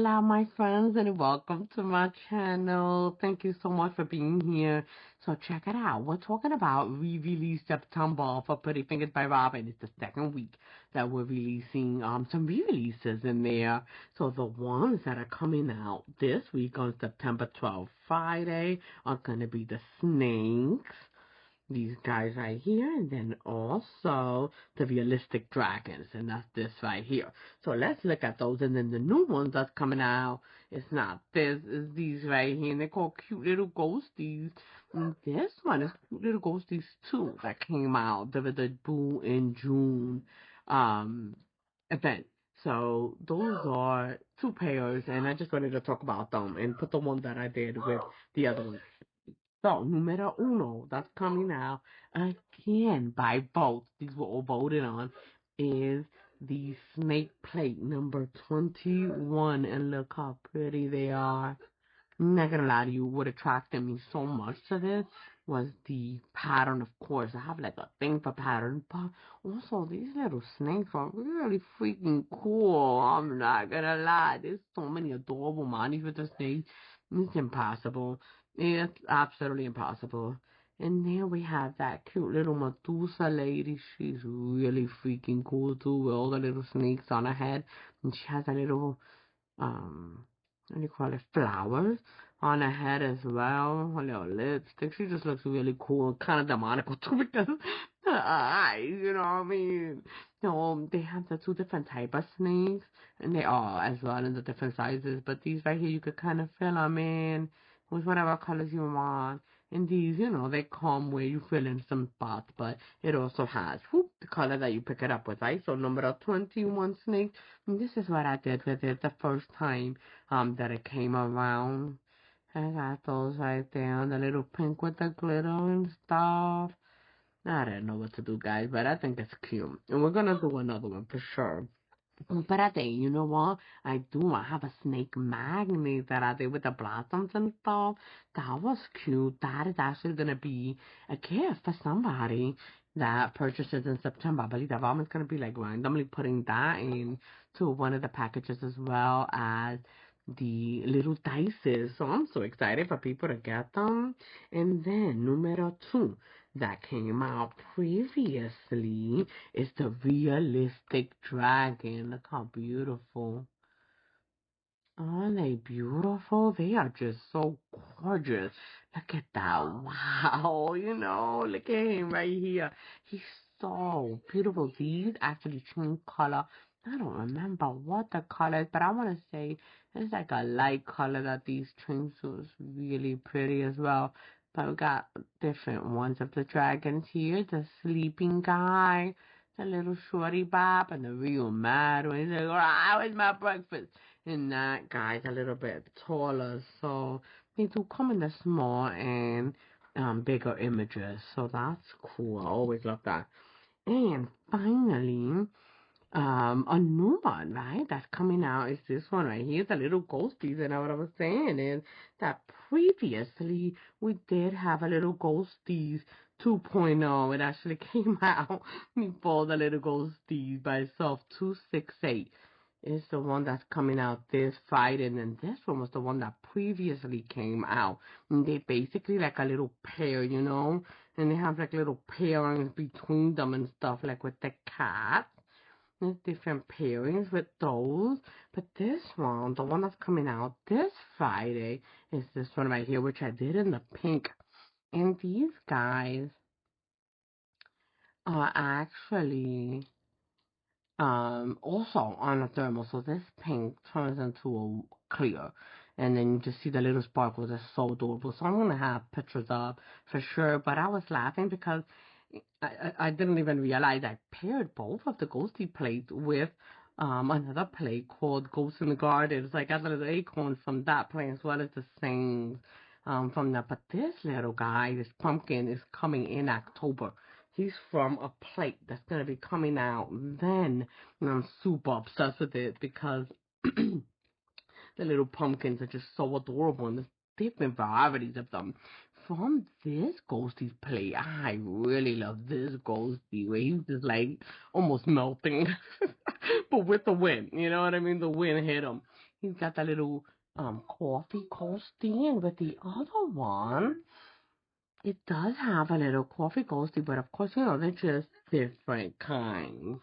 Hola, my friends, and welcome to my channel. Thank you so much for being here. So check it out. We're talking about re-release September for Pretty Fingers by Robin. It's the second week that we're releasing some re-releases in there. So the ones that are coming out this week on September 12th, Friday, are going to be the Snakes. These guys right here, and then also the realistic dragons, and that's this right here. So let's look at those, and then the new ones that's coming out, it's not this, it's these right here, and they're called cute little ghosties. And this one is cute little ghosties too, that came out, the Boo in June event. So those are two pairs, and I just wanted to talk about them and put the one that I did with the other one. So, numero uno, that's coming out again by both. These were all voted on. Is the snake plate number 21. And look how pretty they are. I'm not gonna lie to you, what attracted me so much to this was the pattern, of course. I have like a thing for pattern, but also these little snakes are really freaking cool. I'm not gonna lie. There's so many adorable monis with the snakes. It's impossible. It's absolutely impossible. And there we have that cute little Medusa lady. She's really freaking cool too, with all the little snakes on her head. And she has a little, what do you call it, flowers on her head as well, her little lipstick. She just looks really cool, kind of demonical too, because her eyes, you know what I mean? They have the two different type of snakes, and they are as well in the different sizes, but these right here, you could kind of fill them in with whatever colors you want. And these, they come where you fill in some spots, but it also has the color that you pick it up with, right? So number 21 snake, and this is what I did with it the first time that it came around. I got those right there, the little pink with the glitter and stuff. I don't know what to do, guys, but I think it's cute. And we're gonna do another one for sure. But I think, you know what? I do. I have a snake magnet that I did with the blossoms and stuff. That was cute. That is actually going to be a gift for somebody that purchases in September. I believe that Robin's going to be like randomly putting that in to one of the packages as well as the little dices. So I'm so excited for people to get them. And then numero two that came out previously is the realistic dragon. Look how beautiful. Aren't they beautiful? They are just so gorgeous. Look at that. Wow. Look at him right here. He's so beautiful. These actually change color. I don't remember what the color is, but I want to say it's like a light color that these change, so it's really pretty as well. But we got different ones of the dragons here. The sleeping guy, the little shorty Bob, and the real mad one. He's like, "Ah, where's my breakfast?" And that guy's a little bit taller, so they do come in the small and bigger images. So that's cool. I always love that. And finally, a new one, right? That's coming out is this one right here, the little ghosties. And what I was saying is that previously we did have a little ghosties 2.0. It actually came out before the little ghosties by itself. 268 is the one that's coming out this Friday, and then this one was the one that previously came out. And they basically like a little pair, and they have like little pairings between them and stuff, like with the cat. There's different pairings with those, but this one, the one that's coming out this Friday, is this one right here, which I did in the pink. And these guys are actually also on a thermal, so this pink turns into a clear, and then you just see the little sparkles. Are so adorable. So I'm gonna have pictures up for sure. But I was laughing because I didn't even realize I paired both of the ghosty plates with another plate called Ghost in the Garden. It's like I got the little acorns from that plate as well as the things from that. But this little guy, this pumpkin, is coming in October. He's from a plate that's going to be coming out then. And I'm super obsessed with it because the little pumpkins are just so adorable. And there's different varieties of them. From this Ghostie's plate, I really love this Ghostie where he's just like almost melting. But with the wind, you know what I mean? The wind hit him. he's got the little coffee coasty, and with the other one, it does have a little coffee coasty, but of course, they're just different kinds.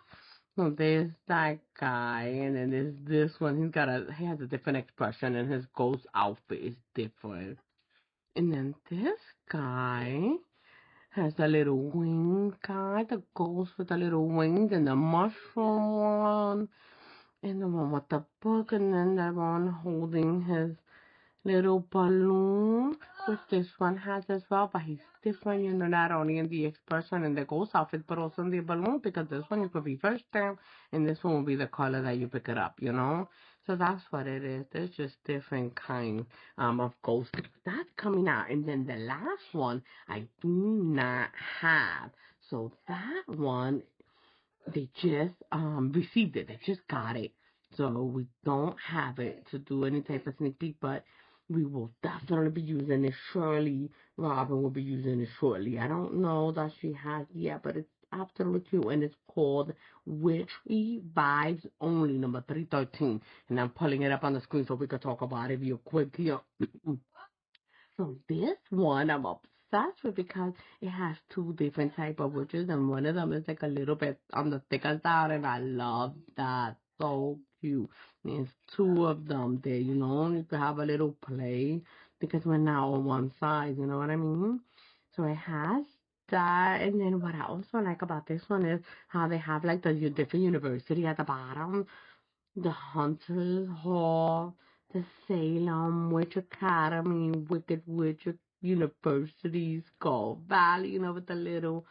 So there's that guy, and then there's this one. He has a different expression, and his ghost outfit is different. And then this guy has a little wing guy that goes with the little wings, and the mushroom one, and the one with the book, and then the one holding his little balloon, which this one has as well, but he's different, not only in the expression and the ghost outfit, but also in the balloon, because this one you could be first down, and this one will be the color that you pick it up. So that's what it is. There's just different kinds of ghosts. That's coming out. And then the last one I do not have. So that one, they just received it. They just got it. So we don't have it to do any type of sneak peek, but we will definitely be using it shortly. Robin will be using it shortly. I don't know that she has yet, but it's absolutely cute, and it's called Witchy Vibes Only, number 313. And I'm pulling it up on the screen so we can talk about it real quick here. So this one I'm obsessed with because it has two different type of witches, and one of them is like a little bit on the thicker side, and I love that. So cute. There's two of them there, you can have a little play because we're now on one side, you know what I mean? So it has that, and then what I also like about this one is how they have like the different university at the bottom, the Hunters Hall, the Salem Witch Academy, Wicked Witch University, Skull Valley, with the little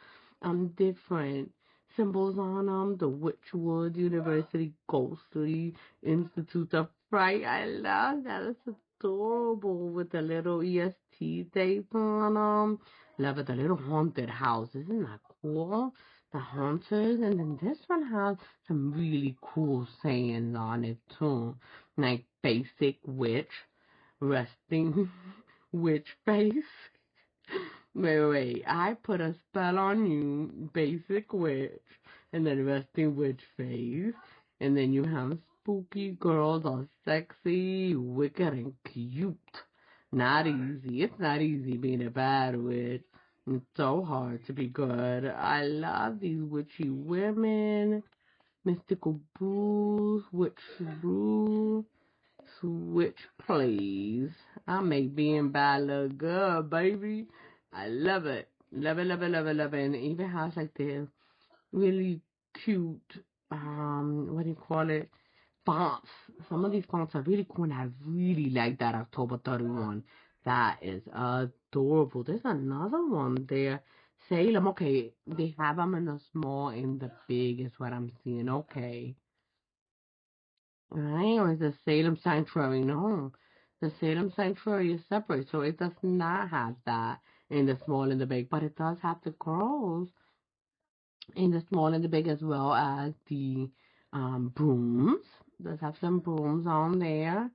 different symbols on them. The Witchwood University Ghostly Institute of Fright. I love that. It's adorable with the little EST dates on them. Love it. The little haunted house. Isn't that cool? The hunters, and then this one has some really cool sayings on it too, like basic witch, resting witch face. Wait, I put a spell on you, basic witch, and then resting witch face, and then you have spooky girls all sexy, wicked, and cute. Not easy. It's not easy being a bad witch. It's so hard to be good. I love these witchy women, mystical brews, witch brew, switch plays. I make being bad look good, baby. I love it. Love it, love it, love it, love it. And it even has like this really cute, what do you call it? Fonts. Some of these fonts are really cool, and I really like that October 31. That is adorable. There's another one there. Salem. Okay, they have them in the small and the big is what I'm seeing. Okay. Right, or is the Salem Sanctuary? No. The Salem Sanctuary is separate, so it does not have that in the small and the big, but it does have the girls in the small and the big, as well as the brooms. Does have some brooms on there.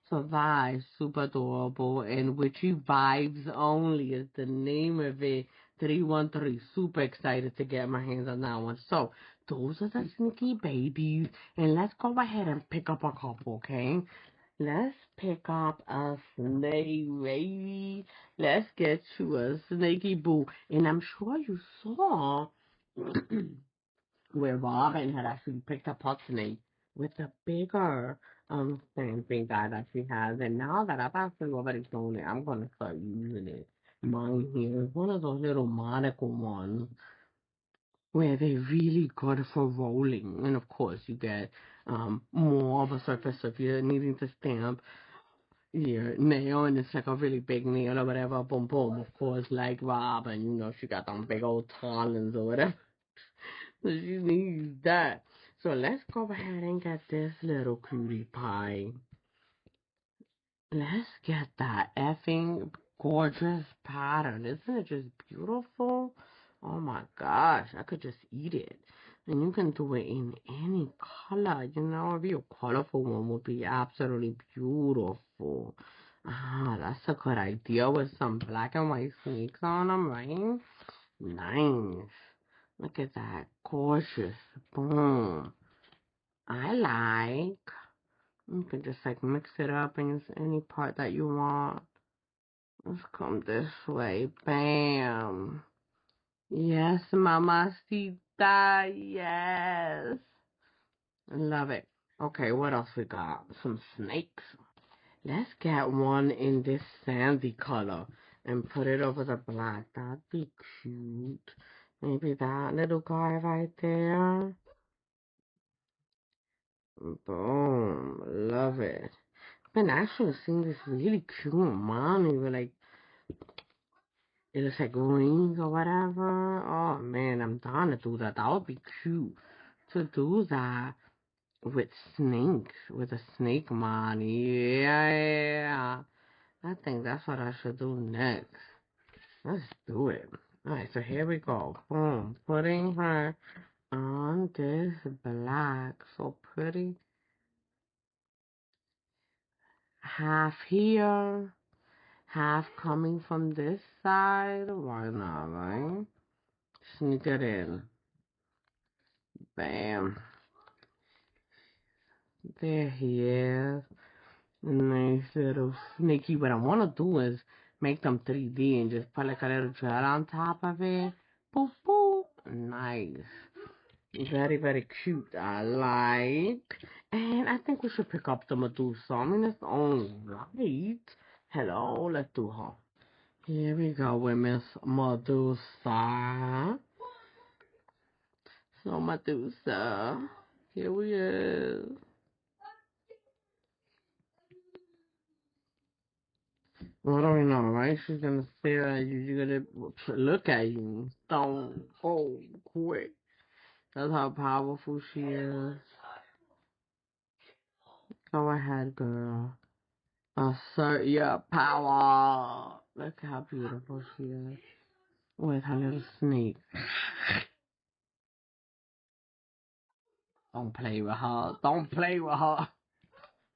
So that is super adorable. And Witchy Vibes Only is the name of it. 313. Super excited to get my hands on that one. So those are the sneaky babies. And let's go ahead and pick up a couple, okay? Let's pick up a snake, baby. Let's get you a snaky boo. And I'm sure you saw where Robin had actually picked up a snake with a bigger same thing that she has. And now that I've actually already shown it, I'm gonna start using it. Mine here is one of those little monocle ones where they're really good for rolling. And of course you get more of a surface if you're needing to stamp your nail, and it's like a really big nail or whatever, boom boom. Of course, like Robin, she got them big old talons or whatever. So she needs that. So let's go ahead and get this little cutie pie. Let's get that effing gorgeous pattern. Isn't it just beautiful? Oh my gosh, I could just eat it. And you can do it in any color. A real colorful one would be absolutely beautiful. Ah, that's a good idea with some black and white snakes on them, right? Nice. Look at that. Gorgeous. Boom. I like. You can just like mix it up and use any part that you want. Let's come this way. Bam. Yes, mamacita. Yes. Love it. Okay, what else we got? Some snakes. Let's get one in this sandy color and put it over the black. That'd be cute. Maybe that little guy right there. Boom. Love it. Been actually seeing this really cute mommy with like, it looks like rings or whatever. Oh man, I'm down to do that. That would be cute to do that with snakes, with a snake mommy. Yeah. I think that's what I should do next. Let's do it. Alright, so here we go. Boom. Putting her on this black. So pretty. Half here. Half coming from this side. Why not, right? Sneak it in. Bam. There he is. Nice little sneaky. What I want to do is make them 3D and just put like a little gel on top of it. Boop, boop. Nice. Very, very cute. I like. And I think we should pick up the Medusa. I mean, it's only right. Hello, let's do her. Here we go with Miss Medusa. So Medusa, here we is. What do we know, right? She's gonna stare at you. You're gonna look at you. Don't go quick. That's how powerful she is. Go ahead, girl. Assert your power. Look how beautiful she is. With her little snake. Don't play with her. Don't play with her.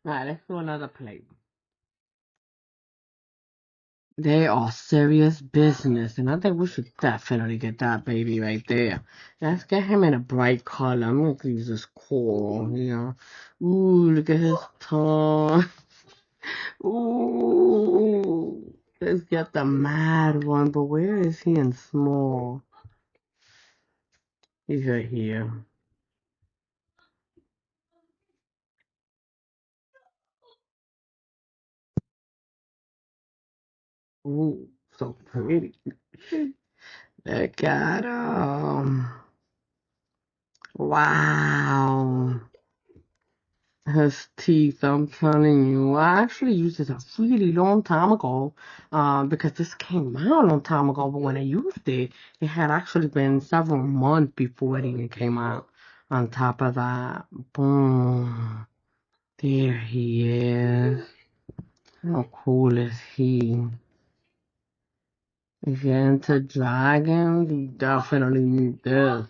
Alright, let's do another plate. They are serious business, and I think we should definitely get that baby right there. Let's get him in a bright color. I'm gonna use this coral here. Ooh, look at his tongue. Ooh, let's get the mad one, but where is he in small? He's right here. Ooh, so pretty. Look at him. Wow. His teeth, I'm telling you. I actually used it a really long time ago, because this came out a long time ago, but when I used it, it had actually been several months before it even came out. On top of that, boom. There he is. How cool is he? If you're into dragons, you definitely need this.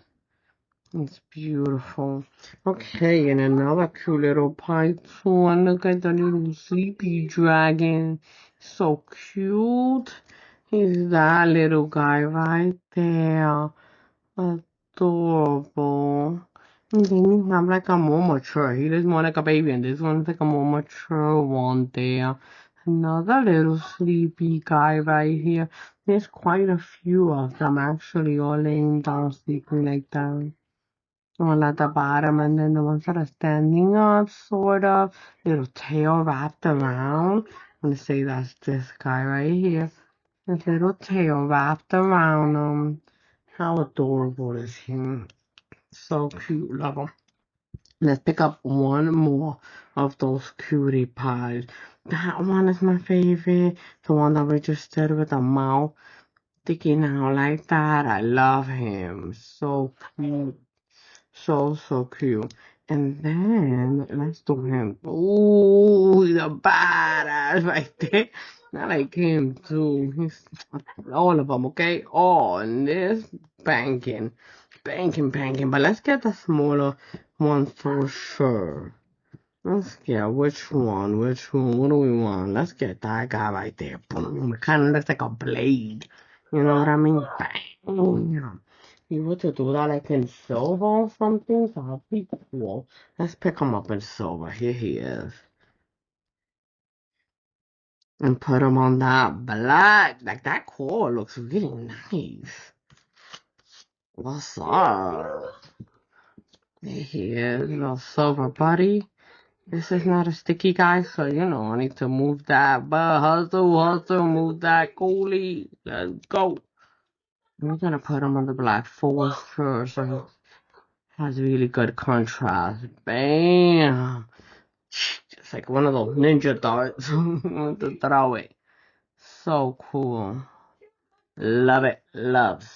It's beautiful. Okay, and another cute little python. Look at the little sleepy dragon. So cute. He's that little guy right there. Adorable. And then you have like a more mature. He looks more like a baby, and this one's like a more mature one there. Another little sleepy guy right here. There's quite a few of them actually all laying down sleeping like that. All at the bottom, and then the ones that are standing up, sort of, little tail wrapped around. I'm gonna say that's this guy right here. His little tail wrapped around him. How adorable is he? So cute, love him. Let's pick up one more of those cutie pies. That one is my favorite. The one that we just did with the mouth sticking out like that. I love him. So cute. So cute. And then let's do him. Ooh, he's a badass right there. I like him too. He's all of them, okay? All in this banking, banking. But let's get the smaller one for sure. Let's get which one? Which one? What do we want? Let's get that guy right there. Boom. It kind of looks like a blade. You know what I mean? Bang. You were to do that like in silver or something, so that'd be cool. Let's pick him up in silver. Here he is. and put them on that black. Like, that core looks really nice. What's up? Here's a little silver buddy. This is not a sticky guy, so I need to move that. But hustle, move that coolie. Let's go. I'm gonna put him on the black forward first, so he has really good contrast. Bam! Just like one of those ninja darts to throw it. So cool. Love it. Loves.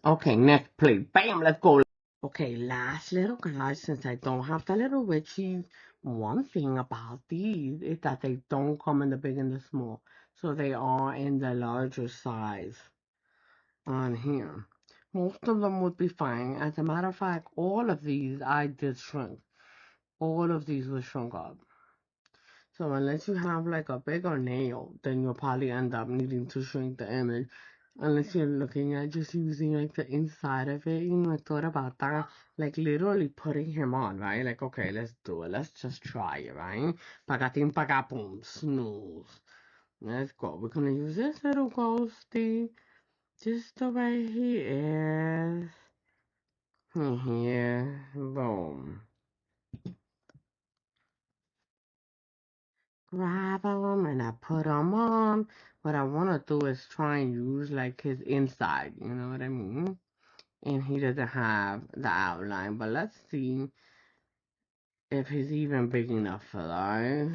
Okay, next please. Bam! Let's go. Okay, last little guys, since I don't have the little witchies, one thing about these is that they don't come in the big and the small. So they are in the larger size on here. Most of them would be fine. As a matter of fact, all of these I did shrink. All of these were shrunk up. So unless you have like a bigger nail, then you'll probably end up needing to shrink the image. Unless you're looking at just using like the inside of it. I thought about that. Like literally putting him on, right? Like, okay, let's do it. Let's just try it, right? Pagatim pagapum, snooze. Let's go. We're gonna use this little ghosty just the way he is. Here, boom. Grab them and I put them on. What I want to do is try and use like his inside, you know what I mean? And he doesn't have the outline, but let's see if he's even big enough for that.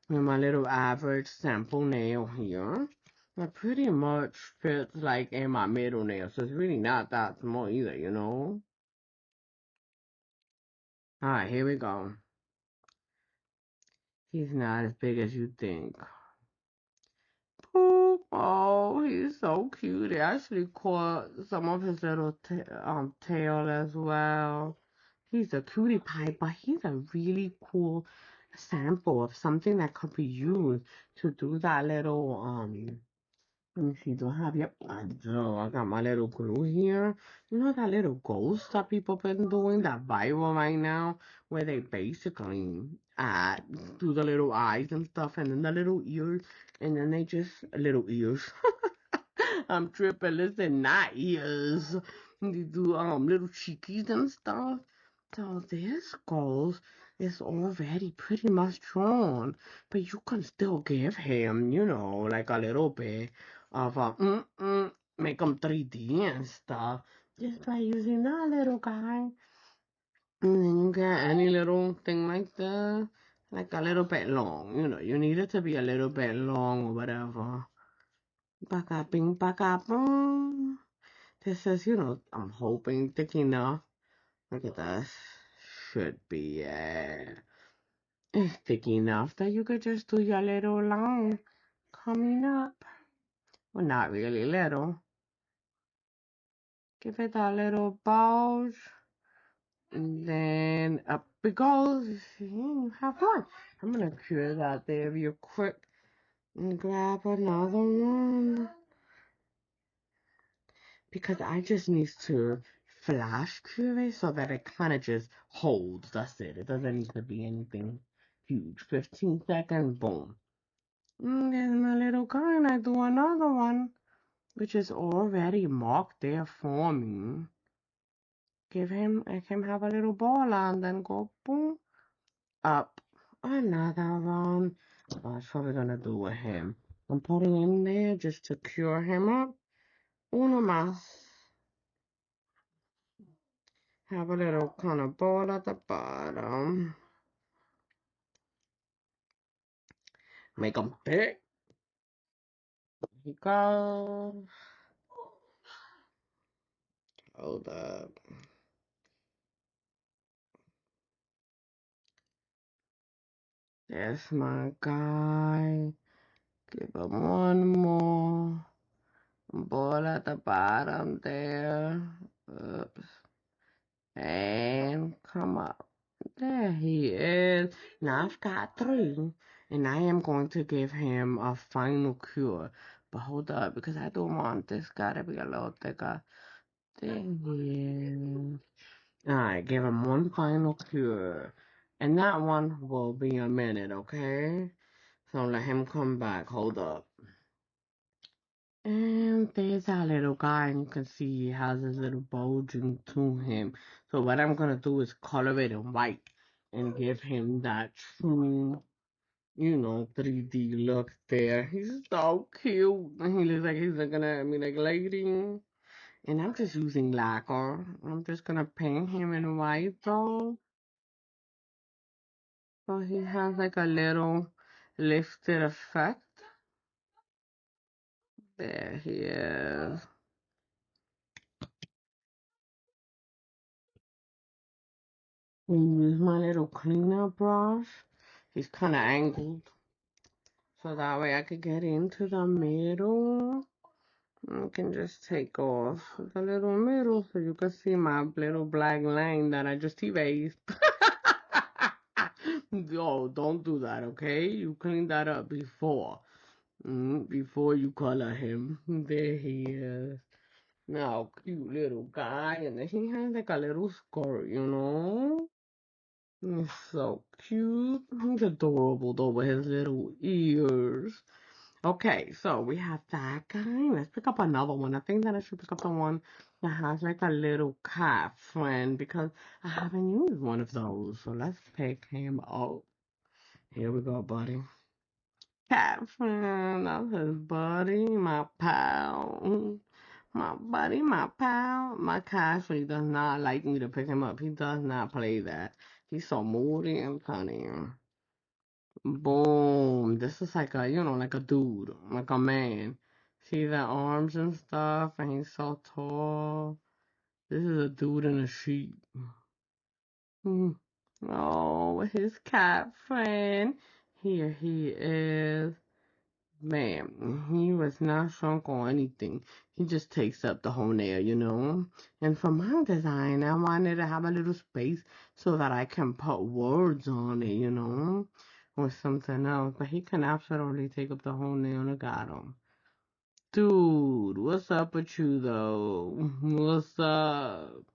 With my little average sample nail here, it pretty much fits like in my middle nail, so it's really not that small either. Alright, here we go. He's not as big as you think. Oh, he's so cute. They actually caught some of his little tail as well. He's a cutie pie, but he's a really cool sample of something that could be used to do that little let me see, do I have, yep, I do. I got my little glue here. You know that little ghost that people been doing, that viral right now, where they basically do the little eyes and stuff, and then the little ears, and then they just, little ears. I'm tripping, listen, not ears. They do, little cheekies and stuff. So this ghost is already pretty much drawn, but you can still give him, like a little bit of make them 3D and stuff, just by using that little guy. And then you get any little thing like that, like a little bit long, you need it to be a little bit long or whatever. Back up, bing, back up, This is, I'm hoping thick enough. Look at this. Should be, it's thick enough that you could just do your little line coming up. Well, not really little. Give it a little bulge. And then up it goes. You have fun. I'm gonna cure that there real quick. And grab another one. Because I just need to flash cure it so that it kind of just holds. That's it. It doesn't need to be anything huge. 15 seconds, boom. And then my little guy, and I do another one, which is already marked there for me. I can have a little ball and then go boom, up. Another one. That's what we're gonna do with him. I'm putting him there just to cure him up. Uno más. Have a little kind of ball at the bottom. Make them big. Here you go. Hold up. That's my guy. Give him one more. Ball at the bottom there. Oops. And come up. There he is. Now I've got three. And I am going to give him a final cure. But hold up, because I don't want this guy to be a little thicker. There he is. Alright, give him one final cure. And that one will be a minute, okay? So let him come back. Hold up. And there's our little guy, and you can see he has his little bulging to him. So what I'm gonna do is color it in white and give him that true, 3D look there. He's so cute. And he looks like he's looking at me like, lady. And I'm just using lacquer. I'm just gonna paint him in white though. So he has like a little lifted effect. There he is. Use my little cleaner brush. He's kind of angled, so that way I could get into the middle. I can just take off the little middle so you can see my little black line that I just erased. Yo, don't do that, okay? You clean that up before you color him. There he is. Now, cute little guy, and then he has like a little skirt, He's so cute. He's adorable though with his little ears. Okay, so we have that guy. Let's pick up another one. I think that I should pick up the one that has like a little cat friend because I haven't used one of those. So let's pick him up. Here we go, buddy. Cat friend. That's his buddy, my pal. My buddy, my pal. My cat actually does not like me to pick him up. He does not play that. He's so moody and funny. Boom. This is like like a dude, like a man. See the arms and stuff, and he's so tall. This is a dude in a sheet. Hmm. Oh, his cat friend. Here he is. Man, he was not shrunk or anything. He just takes up the whole nail. And for my design, I wanted to have a little space so that I can put words on it, or something else. But he can absolutely take up the whole nail. Look at him. Dude, what's up with you though? What's up?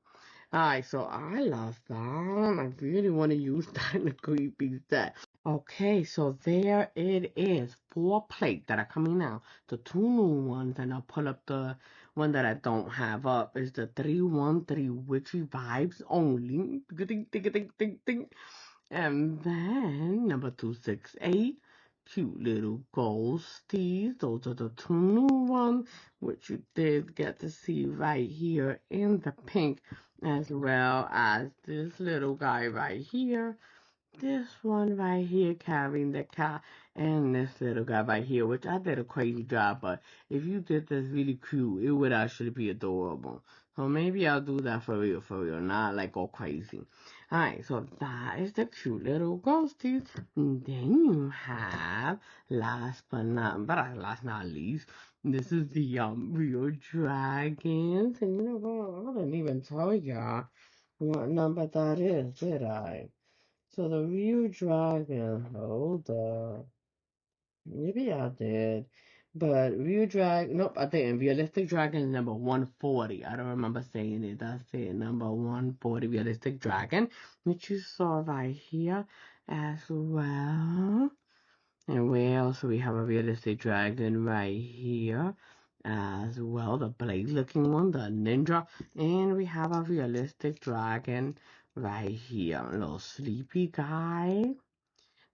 Alright, so I love that. I really want to use that in the creepy set. Okay, so there it is. 4 plates that are coming out. The 2 new ones, and I'll pull up the one that I don't have up. Is the 313 Witchy Vibes only. Ding, ding, ding, ding, ding. And then number 268. Cute little ghosties. Those are the 2 new ones, which you did get to see right here in the pink, as well as this little guy right here. This one right here carrying the cat, and this little guy right here, which I did a crazy job, but if you did this really cute, it would actually be adorable. So maybe I'll do that for real, not like all crazy. Alright, so that is the cute little ghosties. And then you have, last not least, this is the real dragons. And you know what? I didn't even tell y'all what number that is, did I? So the real dragon, hold up. Maybe I did. But real dragon, nope, I didn't. Realistic dragon is number 140. I don't remember saying it. That's it, number 140, realistic dragon, which you saw right here as well. And where else we have a realistic dragon right here as well, the blade looking one, the ninja, and we have a realistic dragon right here, a little sleepy guy.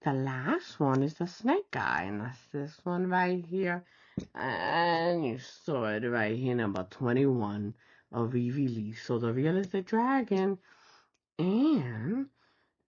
The last one is the snake guy, and that's this one right here. And you saw it right here, number 21 of re-release. So the realistic dragon and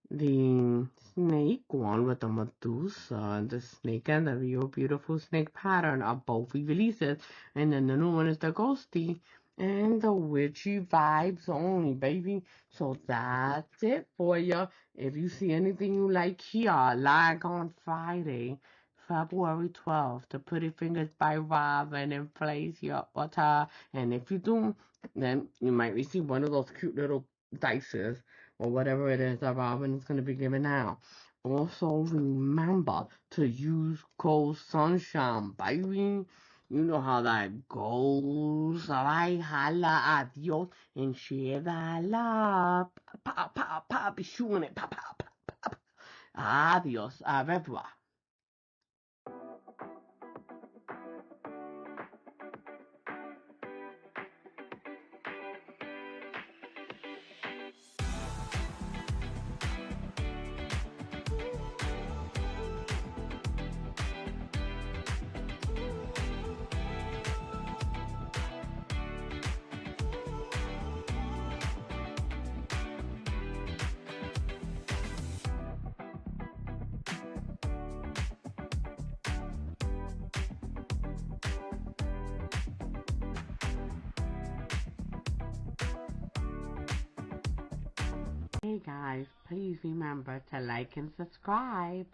the snake one with the Medusa and the snake and the real beautiful snake pattern are both releases. And then the new one is the ghosty and the witchy vibes only, baby. So that's it for you. If you see anything you like here, like on Friday, February 12th, the Pretty Fingers by Robin, and place your order. And if you do, then you might receive one of those cute little dices or whatever it is that Robin is going to be giving out. Also, remember to use code Sunshine, baby. You know how that goes. Alright, holla, adios, and share that love. Pop, pop, pop, be shooting it. Pop, pop, pop, pop. Adios, au revoir. Hey guys, please remember to like and subscribe.